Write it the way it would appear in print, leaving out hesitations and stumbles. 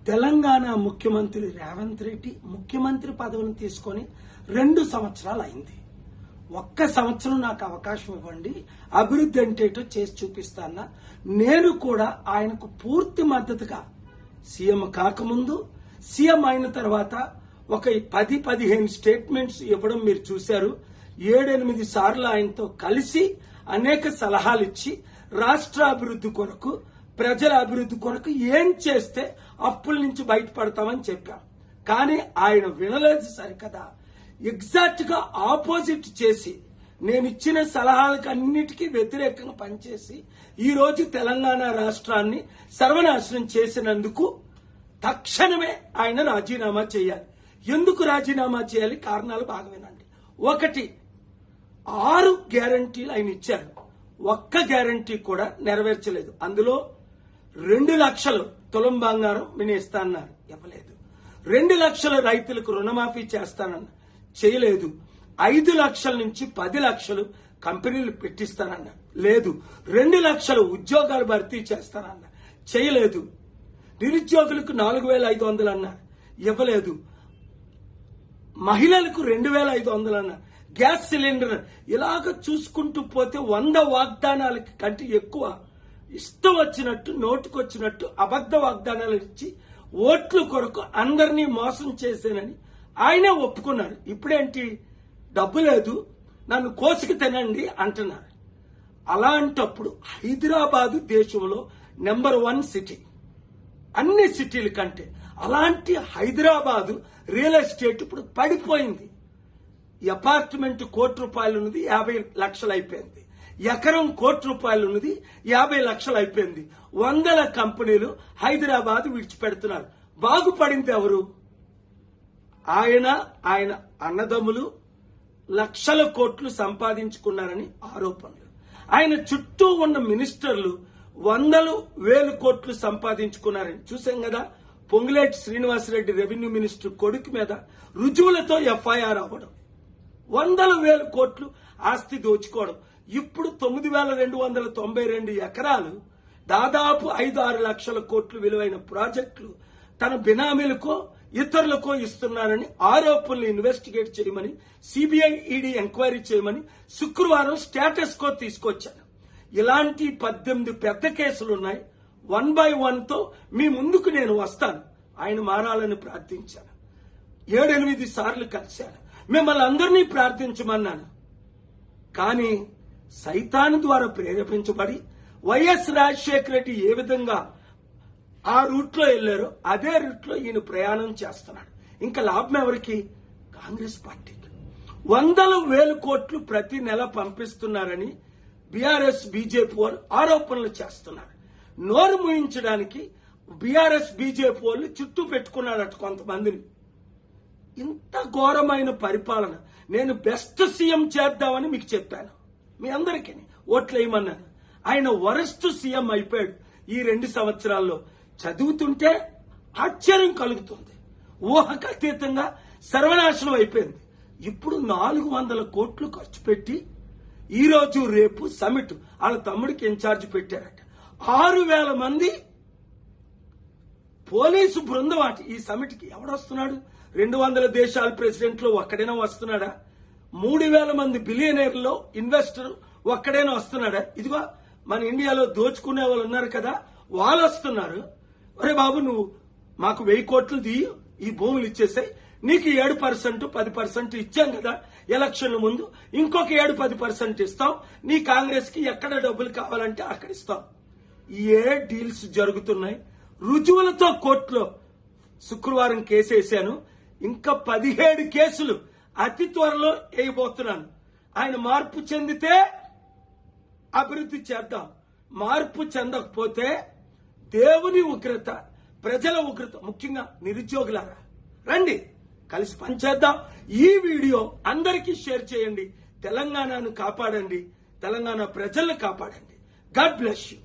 తెలంగాణ ముఖ్యమంత్రి రేవంత్ రెడ్డి ముఖ్యమంత్రి పదవిని తీసుకొని 2 సంవత్సరాలు అయింది. ఒక్క సంవత్సరం నాకు అవకాశం ఇవ్వండి, అభివృద్ధి అంటేటో చేసి చూపిస్తానా. నేను కూడా ఆయనకు పూర్తి మద్దతుగా సీఎం కాకముందు, సీఎం అయిన తర్వాత ఒక 10-15 స్టేట్మెంట్స్ ఇవ్వడం మీరు చూశారు. 7-8 సార్లు ఆయనతో కలిసి అనేక సలహాలు ఇచ్చి రాష్ట్ర అభివృద్ధి కొరకు, ప్రజల అభివృద్ధి కొరకు ఏం చేస్తే అప్పుల నుంచి బయటపడతామని చెప్పాం. కానీ ఆయన వినలేదు సరికదా, ఎగ్జాక్ట్ గా ఆపోజిట్ చేసి నేను ఇచ్చిన సలహాలకు అన్నిటికీ వ్యతిరేకంగా పనిచేసి ఈ రోజు తెలంగాణ రాష్ట్రాన్ని సర్వనాశనం చేసినందుకు తక్షణమే ఆయన రాజీనామా చేయాలి. ఎందుకు రాజీనామా చేయాలి? కారణాలు బాగా వినండి. 1, 6 గ్యారంటీలు ఆయన ఇచ్చారు, ఒక్క గ్యారంటీ కూడా నెరవేర్చలేదు. అందులో 2 లక్షలు తులం బంగారం వినేస్తానన్నారు, ఇవ్వలేదు. 2 లక్షల రైతులకు రుణమాఫీ చేస్తానన్నారు, చేయలేదు. 5 లక్షల నుంచి 10 లక్షలు కంపెనీలు పెట్టిస్తానన్నారు, లేదు. 2 లక్షల ఉద్యోగాలు భర్తీ చేస్తానన్నారు, చేయలేదు. నిరుద్యోగులకు 4,500 అన్నారు, ఇవ్వలేదు. మహిళలకు 2,500 అన్నారు, గ్యాస్ సిలిండర్. ఇలాగ చూసుకుంటూ పోతే 100 వాగ్దానాలకి కంటే ఎక్కువ ఇష్టం వచ్చినట్టు, నోటుకొచ్చినట్టు అబద్ధ వాగ్దానాలు ఇచ్చి ఓట్ల కొరకు అందరినీ మోసం చేశానని ఆయనే ఒప్పుకున్నారు. ఇప్పుడేంటి, డబ్బు లేదు, నన్ను కోసుకు తినండి అంటున్నారు. అలాంటప్పుడు హైదరాబాదు దేశంలో నెంబర్ 1 సిటీ, అన్ని సిటీల కంటే. అలాంటి హైదరాబాదు రియల్ ఎస్టేట్ ఇప్పుడు పడిపోయింది. అపార్ట్మెంట్ ₹1,00,00,000 ఉన్నది 50 లక్షలు అయిపోయింది. ఎకరం ₹1,00,00,000 ఉన్నది 50 లక్షలు అయిపోయింది. 100 కంపెనీలు హైదరాబాద్ విడిచిపెడుతున్నారు. బాగుపడింది ఎవరు? ఆయన అన్నదమ్ములు లక్షల కోట్లు సంపాదించుకున్నారని ఆరోపణలు. ఆయన చుట్టూ ఉన్న మినిస్టర్లు 100,000 కోట్లు సంపాదించుకున్నారని చూసాం కదా. పొంగులేటి శ్రీనివాసరెడ్డి రెవెన్యూ మినిస్టర్ కొడుకు మీద రుజువులతో ఎఫ్ఐఆర్ అవ్వడం, 100,000 కోట్లు ఆస్తి దోచుకోవడం. ఇప్పుడు 9,292 ఎకరాలు, దాదాపు 5-6 లక్షల కోట్లు విలువైన ప్రాజెక్టులు తన బినామీలకో ఇతరులకో ఇస్తున్నారని ఆరోపణలు ఇన్వెస్టిగేట్ చేయమని, సిబిఐ ఈడీ ఎంక్వైరీ చేయమని శుక్రవారం స్టేటస్ కో తీసుకొచ్చాను. ఇలాంటి 18 పెద్ద కేసులున్నాయి. 1 by 1తో మీ ముందుకు నేను వస్తాను. ఆయన మారాలని ప్రార్థించాను. 7-8 సార్లు కలిశాను. మిమ్మల్ని అందరినీ ప్రార్థించమన్నాను. కానీ సైతాను ద్వారా ప్రేరేపించబడి వైఎస్ రాజశేఖర రెడ్డి ఏ విధంగా ఆ రూట్లో వెళ్లారో అదే రూట్లో ఈయన ప్రయాణం చేస్తున్నాడు. ఇంకా లాభం ఎవరికి? కాంగ్రెస్ పార్టీకి. 100,000 కోట్లు ప్రతి నెల పంపిస్తున్నారని బీఆర్ఎస్ బీజేపీ వాళ్ళు ఆరోపణలు చేస్తున్నారు. నోరు మూయించడానికి బీఆర్ఎస్ బీజేపీ వాళ్ళు చుట్టూ పెట్టుకున్నారట కొంతమందిని. ఇంత ఘోరమైన పరిపాలన. నేను బెస్ట్ సీఎం చేద్దామని మీకు చెప్పాను, మీ అందరికీ ఓట్లేయమన్నాను. ఆయన వరస్ట్ సీఎం అయిపోయాడు ఈ 2 సంవత్సరాల్లో. చదువుతుంటే ఆశ్చర్యం కలుగుతుంది. ఊహకు అతీతంగా సర్వనాశనం అయిపోయింది. ఇప్పుడు 400 కోట్లు ఖర్చు పెట్టి ఈ రోజు రేపు సమిట్ వాళ్ళ తమ్ముడికి ఇన్ఛార్జ్ పెట్టారట. 6,000 మంది పోలీసు బృందం అట. ఈ సమిట్ కి ఎవడొస్తున్నాడు? 200 దేశాల ప్రెసిడెంట్లు ఒక్కడైనా వస్తున్నాడా? 3,000 మంది బిలియనీర్లో ఇన్వెస్టర్ ఒక్కడైనా వస్తున్నాడా? ఇదిగో మన ఇండియాలో దోచుకునే వాళ్ళు ఉన్నారు కదా, వాళ్ళు వస్తున్నారు. అరే బాబు, నువ్వు మాకు 1000 కోట్లు తీయి, ఈ భూములు ఇచ్చేసాయి, నీకు 7% 10% ఇచ్చాం కదా ఎలక్షన్ల ముందు, ఇంకొక 7-10% ఇస్తాం, నీ కాంగ్రెస్ కి ఎక్కడ డబ్బులు కావాలంటే అక్కడ ఇస్తాం. ఏ డీల్స్ జరుగుతున్నాయి? రుజువులతో కోర్టులో శుక్రవారం కేసేశాను. ఇంకా 17 కేసులు అతి త్వరలో వేయబోతున్నాను. ఆయన మార్పు చెందితే అభివృద్ధి చేద్దాం, మార్పు చెందకపోతే దేవుని ఉగ్రత, ప్రజల ఉగ్రత, ముఖ్యంగా నిరుద్యోగులారా రండి కలిసి పనిచేద్దాం. ఈ వీడియో అందరికీ షేర్ చేయండి. తెలంగాణను కాపాడండి, తెలంగాణ ప్రజలను కాపాడండి. God bless you.